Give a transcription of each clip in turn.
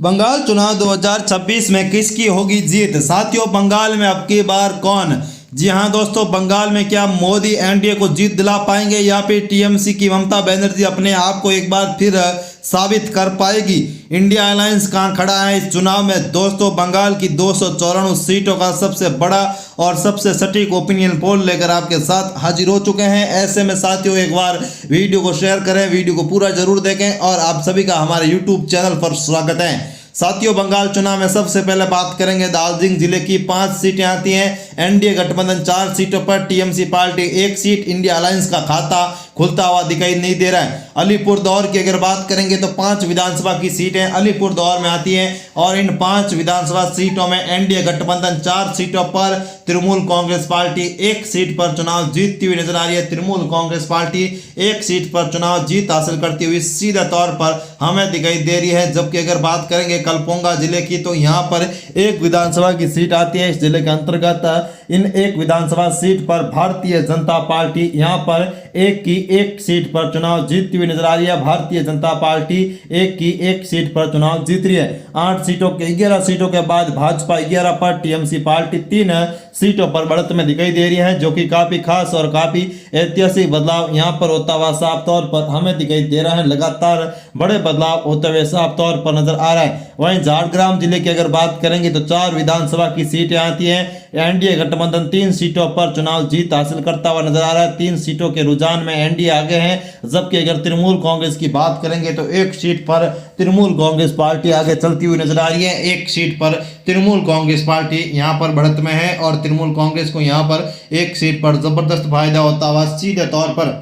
बंगाल चुनाव 2026 में किसकी होगी जीत। साथियों, बंगाल में अब की बार कौन। जी हां दोस्तों, बंगाल में क्या मोदी एनडीए को जीत दिला पाएंगे या फिर टीएमसी की ममता बनर्जी अपने आप को एक बार फिर साबित कर पाएगी। इंडिया अलायंस कहां खड़ा है इस चुनाव में। दोस्तों, बंगाल की 294 सीटों का सबसे बड़ा और सबसे सटीक ओपिनियन पोल लेकर आपके साथ हाजिर हो चुके हैं। ऐसे में साथियों, एक बार वीडियो को शेयर करें, वीडियो को पूरा जरूर देखें और आप सभी का हमारे यूट्यूब चैनल पर स्वागत है। साथियों, बंगाल चुनाव में सबसे पहले बात करेंगे दार्जिलिंग जिले की 5 सीटें आती हैं। एनडीए गठबंधन 4 सीटों पर, TMC party 1 seat, India alliance का खाता खुलता हुआ दिखाई नहीं दे रहा है। अलीपुरदौर की अगर बात करेंगे तो 5 विधानसभा की सीटें अलीपुरदौर में आती हैं और इन 5 विधानसभा सीटों में एनडीए गठबंधन 4 सीटों पर, तृणमूल कांग्रेस पार्टी 1 सीट पर चुनाव जीतती हुई नजर आ रही है। तृणमूल कांग्रेस पार्टी 1 सीट पर चुनाव जीत हासिल करती हुई सीधे तौर पर हमें दिखाई दे रही है। जबकि अगर बात करेंगे कलपोंगा जिले की तो यहाँ पर 1 विधानसभा की सीट आती है। इस जिले के अंतर्गत इन 1 विधानसभा सीट पर भारतीय जनता पार्टी यहाँ पर 1 सीट पर चुनाव जीतती हुई नजर आ रही है। भारतीय जनता पार्टी 1 सीट पर चुनाव जीत रही है। 8 सीटों के 11 सीटों के बाद भाजपा 11 पर, टीएमसी पार्टी 3 सीटों पर बढ़त में दिखाई दे रही है, जो कि काफी खास और काफी ऐतिहासिक बदलाव यहाँ पर होता हुआ साफ तौर पर हमें दिखाई दे रहा है। लगातार बड़े बदलाव होते हुए साफ तौर पर नजर आ रहा है। वहीं झारग्राम जिले की अगर बात करेंगे तो 4 विधानसभा की सीटें आती हैं। एनडीए गठबंधन 3 सीटों पर चुनाव जीत हासिल करता हुआ नजर आ रहा है। 3 सीटों के रुझान में एनडीए आगे है। जबकि अगर तृणमूल कांग्रेस की बात करेंगे तो 1 सीट पर तृणमूल कांग्रेस पार्टी आगे चलती हुई नजर आ रही है। 1 सीट पर तृणमूल कांग्रेस पार्टी यहाँ पर बढ़त में है और तृणमूल कांग्रेस को यहाँ पर 1 सीट पर जबरदस्त फायदा होता हुआ सीधे तौर पर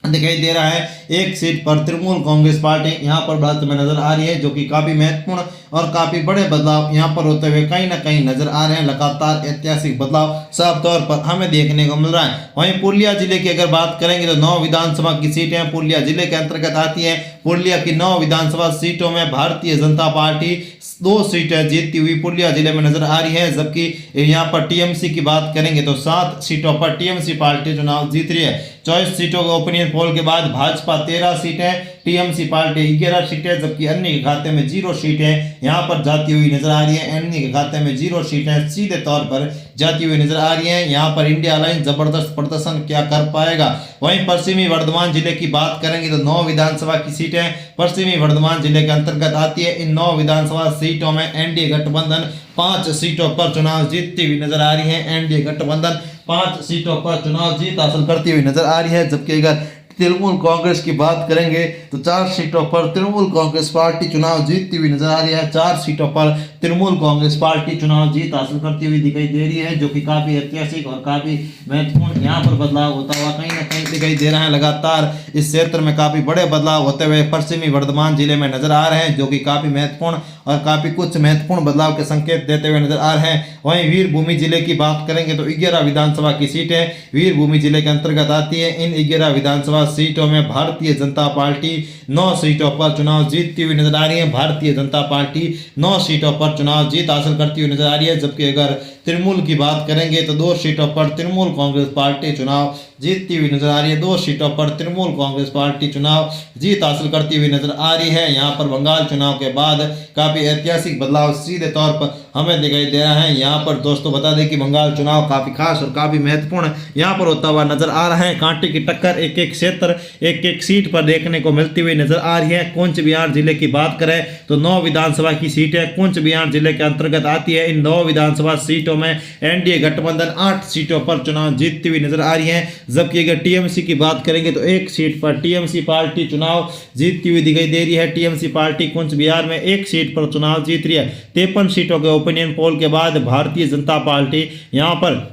दिखाई दे रहा है। 1 सीट पर तृणमूल कांग्रेस पार्टी यहाँ पर बढ़त में नजर आ रही है, जो कि काफी महत्वपूर्ण और काफी बड़े बदलाव यहाँ पर होते हुए कहीं ना कहीं नजर आ रहे हैं। लगातार ऐतिहासिक बदलाव साफ तौर पर हमें देखने को मिल रहा है। वहीं पुरुलिया जिले की अगर बात करेंगे तो 9 विधानसभा की सीटें पुरुलिया जिले के अंतर्गत आती हैं। पुरुलिया की 9 विधानसभा सीटों में भारतीय जनता पार्टी 2 सीटें जीतती हुई पुरुलिया जिले में नजर आ रही है। जबकि यहाँ पर टीएमसी की बात करेंगे तो 7 सीटों पर टीएमसी पार्टी चुनाव जीत रही है। 24 सीटों के ओपिनियन पोल के बाद भाजपा 13 सीटें, टीएमसी पार्टी 11 सीटें, जबकि अन्य के खाते में 0 सीटें यहाँ पर जाती हुई नजर आ रही है। अन्य के खाते में 0 सीटें सीधे तौर पर जाती हुई नजर आ रही हैं। यहाँ पर इंडिया अलायंस जबरदस्त प्रदर्शन क्या कर पाएगा। वहीं पश्चिमी वर्धमान जिले की बात करेंगे तो 9 विधानसभा की सीटें पश्चिमी वर्धमान जिले के अंतर्गत आती है। इन 9 विधानसभा सीटों में एनडीए गठबंधन 5 सीटों पर चुनाव जीतती हुई नजर आ रही है। एनडीए गठबंधन 5 सीटों पर चुनाव जीत हासिल करती हुई नजर आ रही है। जबकि अगर तृणमूल कांग्रेस की बात करेंगे तो 4 सीटों पर तृणमूल कांग्रेस पार्टी चुनाव जीतती हुई नजर आ रही है। 4 सीटों पर तृणमूल कांग्रेस पार्टी चुनाव जीत हासिल करती हुई दिखाई दे रही है, जो कि काफी ऐतिहासिक और काफी महत्वपूर्ण यहाँ पर बदलाव होता हुआ कहीं ना कहीं दिखाई दे रहा है। लगातार इस क्षेत्र में काफी बड़े बदलाव होते हुए पश्चिमी वर्धमान जिले में नजर आ रहे हैं, जो कि काफी महत्वपूर्ण और काफी कुछ महत्वपूर्ण बदलाव के संकेत देते हुए नजर आ रहे हैं। वहीं वीरभूमि जिले की बात करेंगे तो 11 विधानसभा की सीटें वीरभूमि जिले के अंतर्गत आती है। इन 11 विधानसभा सीटों में भारतीय जनता पार्टी 9 सीटों पर चुनाव जीतती हुई नजर आ रही है। भारतीय जनता पार्टी 9 सीटों पर चुनाव जीत हासिल करती हुई नजर आ रही है। जबकि अगर तृणमूल की बात करेंगे तो 2 सीटों पर तृणमूल कांग्रेस पार्टी चुनाव जीतती हुई नजर आ रही है। 2 सीटों पर तृणमूल कांग्रेस पार्टी चुनाव जीत हासिल करती हुई नजर आ रही है। यहाँ पर बंगाल चुनाव के बाद काफी ऐतिहासिक बदलाव सीधे तौर पर हमें दिखाई दे रहा है। यहाँ पर दोस्तों बता दें कि बंगाल चुनाव काफी खास और काफी महत्वपूर्ण यहाँ पर होता हुआ नजर आ रहा है। कांटे की टक्कर 1 क्षेत्र 1 सीट पर देखने को मिलती हुई नजर आ रही है। कूच बिहार जिले की बात करें तो 9 विधानसभा की सीटें कूच बिहार जिले के अंतर्गत आती है। इन 9 विधानसभा सीटों में एनडीए गठबंधन 8 सीटों पर चुनाव जीतती हुई नजर आ रही है। जबकि अगर टीएमसी की बात करेंगे तो 1 सीट पर टीएमसी पार्टी चुनाव जीतती हुई दिखाई दे रही है। टीएमसी पार्टी कूच बिहार में 1 सीट पर चुनाव जीत रही है। 53 सीटों के ओपिनियन पोल के बाद भारतीय जनता पार्टी यहाँ पर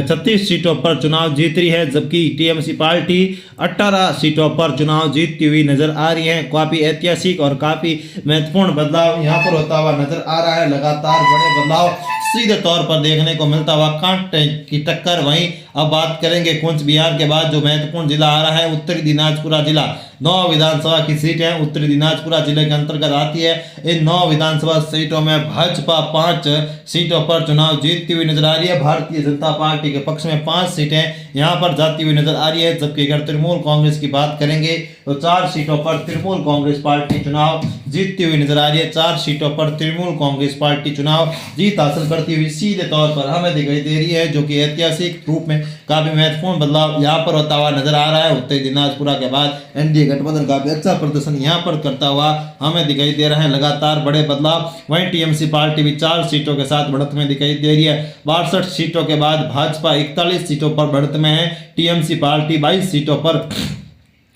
36 सीटों पर चुनाव जीत रही है। जबकि टीएमसी पार्टी 18 सीटों पर चुनाव जीतती हुई नजर आ रही है। काफी ऐतिहासिक और काफी महत्वपूर्ण बदलाव यहाँ पर होता हुआ नजर आ रहा है। लगातार बड़े बदलाव सीधे तौर पर देखने को मिलता हुआ कांटे की टक्कर। वहीं अब बात करेंगे कूच बिहार के बाद जो महत्वपूर्ण जिला आ रहा है उत्तरी दिनाजपुरा जिला। 9 विधानसभा की सीट है उत्तरी दिनाजपुरा जिले के अंतर्गत आती है। इन 9 विधानसभा सीटों में भाजपा 5 सीटों पर चुनाव जीतती हुई नजर आ रही है। भारतीय जनता पार्टी के पक्ष में 5 सीटें यहां पर जाती हुई नजर आ रही है, जबकि अगर तृणमूल कांग्रेस की बात करेंगे तो 4 सीटों पर तृणमूल कांग्रेस पार्टी चुनाव जीतती हुई नजर आ रही है। 4 सीटों पर तृणमूल कांग्रेस पार्टी चुनाव जीत हासिल करती हुई सीधे तौर पर हमें दिखाई दे रही है, जो कि ऐतिहासिक रूप में काफी महत्वपूर्ण बदलाव यहाँ पर होता हुआ नजर आ रहा है। उत्तरी दिनाजपुरा के बाद एनडीए गठबंधन काफी अच्छा प्रदर्शन यहाँ पर करता हुआ हमें दिखाई दे रहा है, लगातार बड़े बदलाव। वहीं टीएमसी पार्टी भी 4 सीटों के साथ बढ़त में दिखाई दे रही है। 62 सीटों के बाद भाजपा 41 सीटों पर बढ़त में है। टीएमसी पार्टी 22 सीटों पर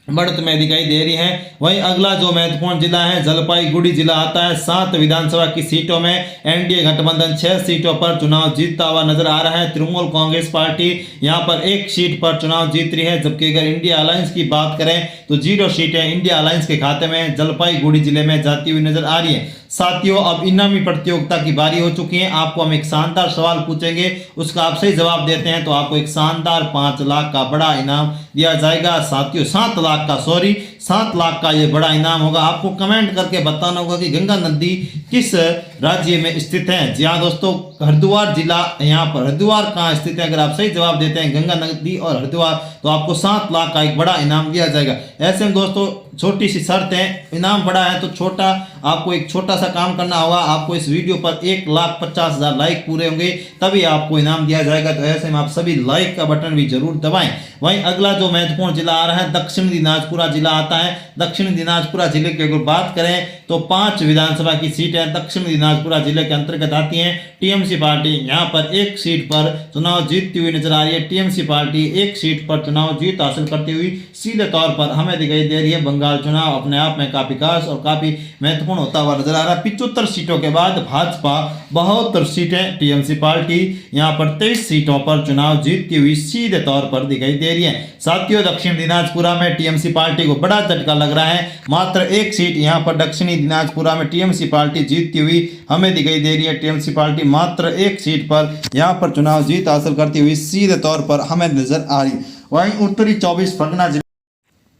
बढ़त में दिखाई दे रही है। वहीं अगला जो महत्वपूर्ण जिला है जलपाईगुड़ी जिला आता है। 7 विधानसभा की सीटों में एनडीए गठबंधन 6 सीटों पर चुनाव जीतता हुआ नजर आ रहा है। तृणमूल कांग्रेस पार्टी यहां पर 1 सीट पर चुनाव जीत रही है, जबकि अगर इंडिया अलायंस की बात करें तो 0 सीटें इंडिया अलायंस के खाते में जलपाईगुड़ी जिले में जाती हुई नजर आ रही है। साथियों, अब इनामी प्रतियोगिता की बारी हो चुकी है। आपको हम एक शानदार सवाल पूछेंगे, उसका आप सही जवाब देते हैं तो आपको एक शानदार 5 लाख का बड़ा इनाम दिया जाएगा। साथियों 7 लाख का ये बड़ा इनाम होगा। आपको कमेंट करके बताना होगा कि गंगा नदी किस राज्य में स्थित है। जी हाँ दोस्तों, हरिद्वार जिला यहाँ पर। हरिद्वार कहाँ स्थित है? अगर आप सही जवाब देते हैं गंगा नदी और हरिद्वार तो आपको 7 लाख का एक बड़ा इनाम दिया जाएगा। ऐसे में दोस्तों छोटी सी शर्त है, इनाम बड़ा है तो छोटा आपको एक छोटा सा काम करना होगा। आपको इस वीडियो पर 1,50,000 लाइक पूरे होंगे तभी आपको इनाम दिया जाएगा। तो ऐसे में आप सभी लाइक का बटन भी जरूर दबाएं। वहीं अगला जो महत्वपूर्ण जिला आ रहा है दक्षिण दिनाजपुरा जिला आता है। दक्षिण दिनाजपुरा जिले की अगर बात करें तो 5 विधानसभा की सीटें दक्षिण दिनाजपुरा जिले के अंतर्गत आती हैं। टीएमसी पार्टी यहाँ पर 1 सीट पर चुनाव जीतती हुई नजर आ रही है। टीएमसी पार्टी 1 सीट पर चुनाव जीत हासिल करती हुई सीधे तौर पर हमें दिखाई दे रही है। बंगाल चुनाव अपने आप में काफी खास और काफी महत्वपूर्ण होता हुआ नजर आ रहा है। 75 सीटों के बाद भाजपा 72 सीटें, टीएमसी पार्टी यहाँ पर 23 सीटों पर चुनाव जीतती हुई सीधे तौर पर दिखाई दे रही है। साथियों दक्षिण दिनाजपुरा में टीएमसी पार्टी को बड़ा झटका लग रहा है। मात्र 1 सीट यहाँ पर दक्षिणी दिनाजपुरा में टीएमसी पार्टी जीतती हुई हमें दिखाई दे रही है। टीएमसी पार्टी मात्र 1 सीट पर यहाँ पर चुनाव जीत हासिल करती हुई सीधे तौर पर हमें नजर आ रही है। वहीं उत्तरी 24 परगना जिला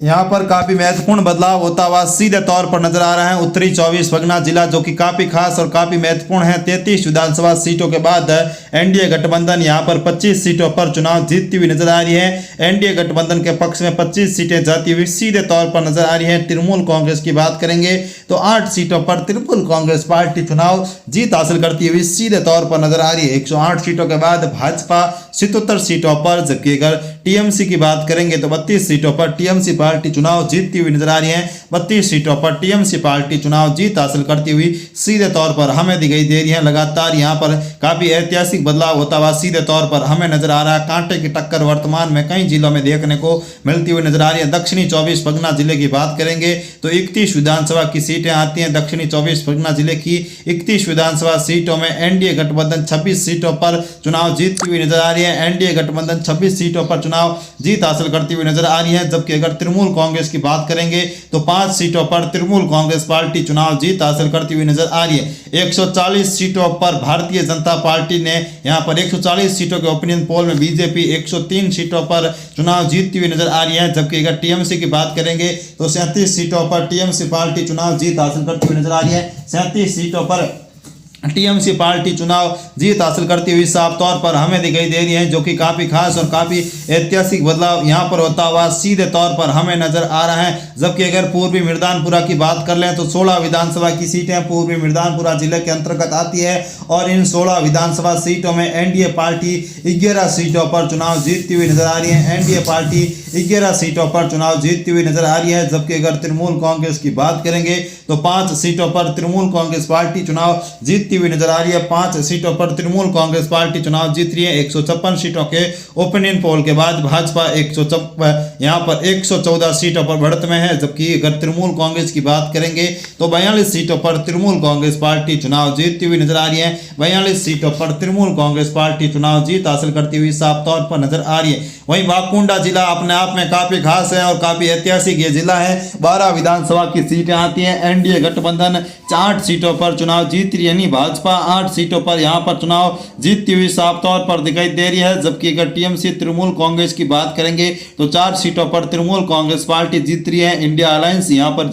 यहाँ पर काफी महत्वपूर्ण बदलाव होता हुआ सीधे तौर पर नजर आ रहा है। उत्तरी 24 परगना जिला जो कि काफी खास और काफी महत्वपूर्ण है। 33 विधानसभा सीटों के बाद एनडीए गठबंधन यहाँ पर 25 सीटों पर चुनाव जीतती हुई नजर आ रही है। एनडीए गठबंधन के पक्ष में 25 सीटें जाती हुई सीधे तौर पर नजर आ रही है। तृणमूल कांग्रेस की बात करेंगे तो 8 सीटों पर तृणमूल कांग्रेस पार्टी चुनाव जीत हासिल करती हुई सीधे तौर पर नजर आ रही है। 108 सीटों के बाद भाजपा 77 सीटों पर, जबकि अगर टीएमसी की बात करेंगे तो 32 सीटों पर टीएमसी पार्टी चुनाव जीतती हुई नजर आ रही है। 32 सीटों पर टीएमसी पार्टी चुनाव जीत हासिल करती हुई सीधे तौर पर हमें दिखाई दे रही है। लगातार यहाँ पर काफी ऐतिहासिक बदलाव होता हुआ सीधे तौर पर हमें नजर आ रहा है। कांटे की टक्कर वर्तमान में कई जिलों में देखने को मिलती हुई नजर आ रही है। दक्षिणी 24 परगना जिले की बात करेंगे तो 31 विधानसभा की सीटें आती हैं। दक्षिणी 24 परगना जिले की 31 विधानसभा सीटों में एनडीए गठबंधन 26 सीटों पर चुनाव जीतती हुई नजर आ रही है। एनडीए गठबंधन 26 सीटों पर चुनाव जीत हासिल करती हुई नजर आ रही है, जबकि अगर तृणमूल कांग्रेस की बात करेंगे तो 5 सीटों पर तृणमूल कांग्रेस पार्टी चुनाव जीत हासिल करती हुई नजर आ रही है। 140 सीटों पर भारतीय जनता पार्टी ने यहाँ पर 140 सीटों के ओपिनियन पोल में बीजेपी 103 सीटों पर चुनाव जीतती हुई नजर आ रही है, जबकि अगर टीएमसी की बात करेंगे तो 37 सीटों पर टीएमसी पार्टी चुनाव जीत हासिल करती हुई नजर आ रही है। 37 सीटों पर टीएमसी पार्टी चुनाव जीत हासिल करती हुई साफ तौर पर हमें दिखाई दे रही है, जो कि काफी खास और काफी ऐतिहासिक बदलाव यहां पर होता हुआ सीधे तौर पर हमें नजर आ रहा है। जबकि अगर पूर्वी मिर्दानपुरा की बात कर लें तो 16 विधानसभा की सीटें पूर्वी मिर्दानपुरा जिले के अंतर्गत आती है और इन 16 विधानसभा सीटों में एनडीए पार्टी 11 सीटों पर चुनाव जीतती हुई नजर आ रही है। एनडीए पार्टी 11 सीटों पर चुनाव जीतती हुई नजर आ रही है, जबकि अगर तृणमूल कांग्रेस की बात करेंगे तो 5 सीटों पर तृणमूल कांग्रेस पार्टी चुनाव जीतती हुई नजर आ रही है। 5 सीटों पर तृणमूल कांग्रेस पार्टी चुनाव जीत रही है। 156 सीटों के ओपिनियन पोल के बाद भाजपा यहाँ पर 114 सीटों पर बढ़त में है, जबकि अगर तृणमूल कांग्रेस की बात करेंगे तो 42 सीटों पर तृणमूल कांग्रेस पार्टी चुनाव जीतती हुई नजर आ रही है। 42 सीटों पर तृणमूल कांग्रेस पार्टी चुनाव जीत हासिल करती हुई साफ तौर पर नजर आ रही है। वहीं वाकुंडा जिला अपने आप में काफी खास है और काफी ऐतिहासिक ये जिला है। 12 विधानसभा की सीटें आती हैं। एनडीए गठबंधन 8 सीटों पर चुनाव जीत रही है, यानी भाजपा 8 सीटों पर यहाँ पर चुनाव जीतती हुई साफ तौर पर दिखाई दे रही है। जबकि अगर टीएमसी तृणमूल कांग्रेस की बात करेंगे तो 4 सीटों पर तृणमूल कांग्रेस पार्टी जीत रही है। इंडिया अलायंस यहाँ पर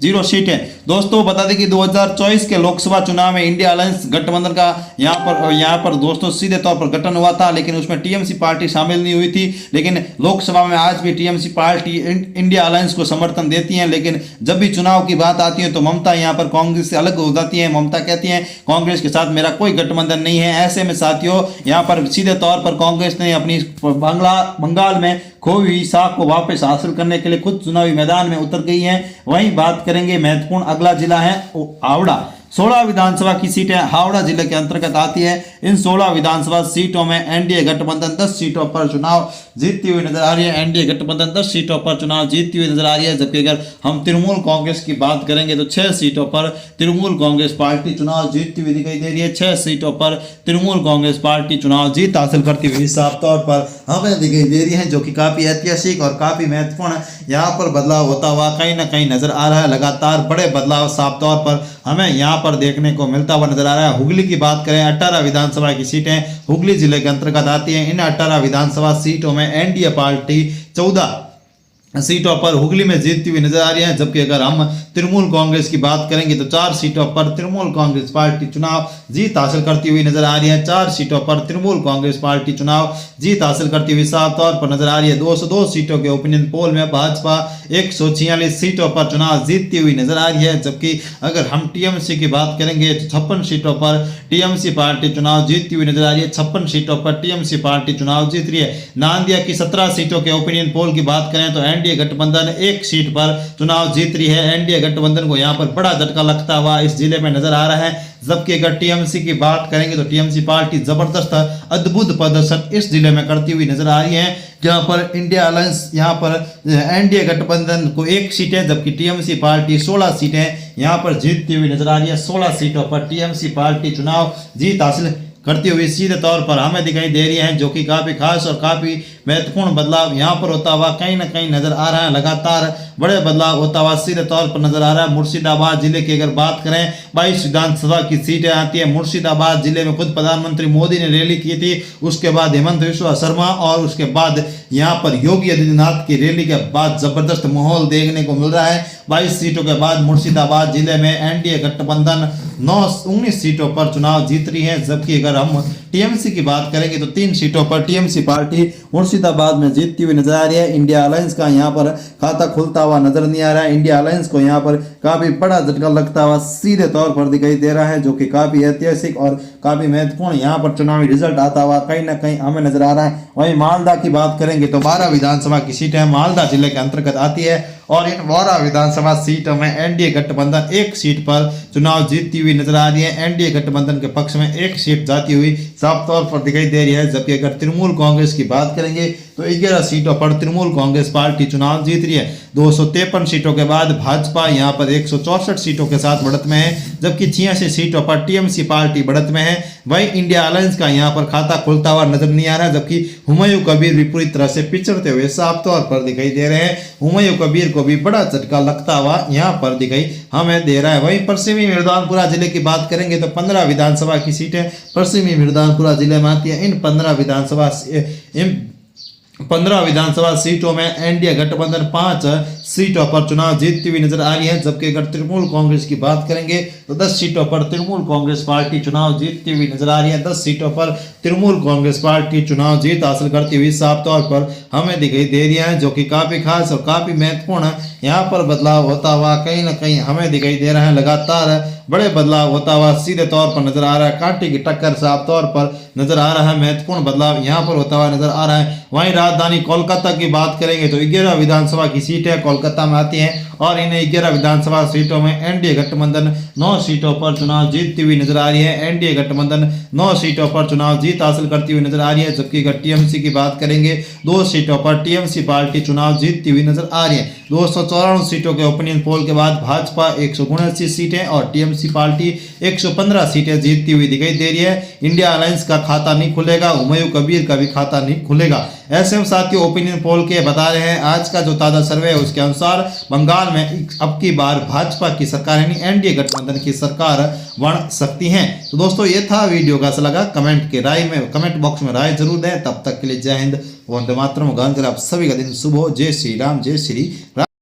0 सीटें। दोस्तों बता दें कि 2024 के लोकसभा चुनाव में इंडिया अलायंस गठबंधन का यहाँ पर दोस्तों सीधे तौर पर गठन हुआ था, लेकिन उसमें टीएमसी पार्टी शामिल नहीं हुई थी। लेकिन लोकसभा में आज भी टीएमसी पार्टी इंडिया अलायंस को समर्थन देती है। लेकिन जब भी चुनाव की बात आती है तो ममता यहाँ पर कांग्रेस से अलग हो जाती है। ममता कहती है कांग्रेस के साथ मेरा कोई गठबंधन नहीं है। ऐसे में साथियों यहाँ पर सीधे तौर पर कांग्रेस ने अपनी बंगाल में खोई हुई साख को वापस हासिल करने के लिए खुद चुनावी मैदान में उतर गई है। वहीं बात करेंगे महत्वपूर्ण अगला जिला है हावड़ा। 16 विधानसभा की सीटें हावड़ा जिले के अंतर्गत आती है। इन 16 विधानसभा सीटों में एनडीए गठबंधन 10 सीटों पर चुनाव जीतती हुई नजर आ रही है। एनडीए गठबंधन 10 सीटों पर चुनाव जीतती हुई नजर आ रही है। जबकि अगर हम तृणमूल कांग्रेस की बात करेंगे तो 6 सीटों पर तृणमूल कांग्रेस पार्टी चुनाव जीतती हुई दिखाई दे रही है। 6 सीटों पर तृणमूल कांग्रेस पार्टी चुनाव जीत हासिल करती हुई साफ तौर पर हमें दिखाई दे रही है, जो कि काफी ऐतिहासिक और काफी महत्वपूर्ण यहाँ पर बदलाव होता हुआ कहीं ना कहीं नजर आ रहा है। लगातार बड़े बदलाव साफ तौर पर हमें यहाँ पर देखने को मिलता हुआ नजर आ रहा है। हुगली की बात करें 18 विधानसभा की सीटें हुगली जिले के अंतर्गत आती हैं। इन 18 विधानसभा सीटों में एनडीए पार्टी 14 सीटों पर हुगली में जीतती हुई नजर आ रही है। जबकि अगर हम तृणमूल कांग्रेस की बात करेंगे तो 4 सीटों पर तृणमूल कांग्रेस पार्टी चुनाव जीत हासिल करती हुई नजर आ रही है। 4 सीटों पर तृणमूल कांग्रेस पार्टी चुनाव जीत हासिल करती हुई साफ तौर पर नजर आ रही है। 202 सीटों के ओपिनियन पोल में भाजपा 146 सीटों पर चुनाव जीतती हुई नजर आ रही है। जबकि अगर हम टीएमसी की बात करेंगे तो 56 सीटों पर टीएमसी पार्टी चुनाव जीतती हुई नजर आ रही है। 56 सीटों पर टीएमसी पार्टी चुनाव जीत रही है। नांदिया की 17 सीटों के ओपिनियन पोल की बात करें तो एनडीए गठबंधन 1 सीट पर चुनाव जीत रही है। एनडीए गठबंधन को यहाँ पर बड़ा झटका लगता हुआ इस जिले में नजर आ रहा है। जबकि अगर टीएमसी की बात करेंगे तो टीएमसी पार्टी जबरदस्त अद्भुत प्रदर्शन इस जिले में करती हुई नजर आ रही है, जहां पर इंडिया अलायंस यहाँ पर एनडीए गठबंधन को 1 सीट है, जबकि टीएमसी पार्टी 16 सीटें यहाँ पर जीतती हुई नजर आ रही है। 16 सीटों पर टीएमसी पार्टी चुनाव जीत हासिल करती हुई सीधे तौर पर हमें दिखाई दे रही है, जो कि काफी खास और काफी महत्वपूर्ण बदलाव यहाँ पर होता हुआ कहीं ना कहीं नजर आ रहा है। लगातार बड़े बदलाव होता हुआ सीधे तौर पर नजर आ रहा है। मुर्शिदाबाद जिले की अगर बात करें 22 विधानसभा की सीटें आती है। मुर्शिदाबाद जिले में खुद प्रधानमंत्री मोदी ने रैली की थी, उसके बाद हेमंत बिस्वा शर्मा और उसके बाद यहाँ पर योगी आदित्यनाथ की रैली के बाद जबरदस्त माहौल देखने को मिल रहा है। 22 सीटों के बाद मुर्शिदाबाद जिले में एनडीए गठबंधन 19 सीटों पर चुनाव जीत रही है। जबकि अगर हम टीएमसी की बात करेंगे तो 3 सीटों पर टीएमसी पार्टी मुर्शिदाबाद में जीतती हुई नजर आ रही है। इंडिया अलायंस का यहाँ पर खाता खुलता हुआ नजर नहीं आ रहा है। इंडिया अलायंस को यहाँ पर काफी बड़ा झटका लगता हुआ सीधे तौर पर दिखाई दे रहा है, जो कि काफी ऐतिहासिक और काफी महत्वपूर्ण यहाँ पर चुनावी रिजल्ट आता हुआ कहीं ना कहीं हमें नजर आ रहा है। वहीं मालदा की बात करेंगे तो 12 विधानसभा की सीटें मालदा जिले के अंतर्गत आती है और इन 12 विधानसभा सीटों में एनडीए गठबंधन 1 सीट पर चुनाव जीतती हुई नजर आ रही है। एनडीए गठबंधन के पक्ष में 1 सीट जाती हुई साफ तौर पर दिखाई दे रही है। जबकि अगर तृणमूल कांग्रेस की बात करेंगे तो 11 सीटों पर तृणमूल कांग्रेस पार्टी चुनाव जीत रही है। 253 सीटों के बाद भाजपा यहाँ पर 164 सीटों के साथ बढ़त में है, जबकि 86 सीटों पर टीएमसी पार्टी बढ़त में है। वहीं इंडिया अलायंस का यहाँ पर खाता खुलता हुआ नजर नहीं आ रहा, जबकि हुमायूं कबीर भी पूरी तरह से पिछड़ते हुए साफ तौर पर दिखाई दे रहे हैं। हुमायूं कबीर को भी बड़ा झटका लगता हुआ यहाँ पर दिखाई हमें दे रहा है। वहीं पश्चिमी मिर्जापुरा जिले की बात करेंगे तो 15 विधानसभा की सीटें पश्चिमी मिर्जापुरा जिले में आती है। इन 15 विधानसभा सीटों में एनडीए गठबंधन 5 सीटों पर चुनाव जीतती हुई नजर आ रही है। जबकि अगर तृणमूल कांग्रेस की बात करेंगे तो 10 सीटों पर तृणमूल कांग्रेस पार्टी चुनाव जीतती हुई नजर आ रही है। 10 सीटों पर तृणमूल कांग्रेस पार्टी चुनाव जीत हासिल करती हुई साफ तौर पर हमें दिखाई दे रही है, जो कि काफी खास और काफी महत्वपूर्ण यहाँ पर बदलाव होता हुआ कहीं ना कहीं हमें दिखाई दे रहा है। लगातार बड़े बदलाव होता हुआ सीधे तौर पर नजर आ रहा है। कांटे की टक्कर साफ तौर पर नजर आ रहा है। महत्वपूर्ण बदलाव यहाँ पर होता हुआ नजर आ रहा है। वहीं राजधानी कोलकाता की बात करेंगे तो 11 विधानसभा की सीटें कोलकाता में आती हैं और इन 11 विधानसभा सीटों में एनडीए गठबंधन 9 सीटों पर चुनाव जीतती हुई नजर आ रही है। एनडीए गठबंधन 9 सीटों पर चुनाव जीत हासिल करती हुई नजर आ रही है। जबकि अगर टीएमसी की बात करेंगे 2 सीटों पर टीएमसी पार्टी चुनाव जीतती हुई नजर आ रही है। 294 सीटों के ओपिनियन पोल के बाद भाजपा 179 सीटें और टीएमसी पार्टी 115 सीटें जीतती हुई दिखाई दे रही है। इंडिया अलायंस का खाता नहीं खुलेगा, हुमायूं कबीर का भी खाता नहीं खुलेगा। ऐसे में साथियों ओपिनियन पोल के बता रहे हैं, आज का जो ताज़ा सर्वे है उसके अनुसार बंगाल में अब की बार भाजपा की सरकार यानी एनडीए गठबंधन की सरकार बन सकती है। तो दोस्तों ये था वीडियो, कैसा लगा कमेंट बॉक्स में राय जरूर दें। तब तक के लिए जय हिंद, वंदे मातरम। आप सभी का दिन शुभ हो। जय श्री राम, जय श्री राम।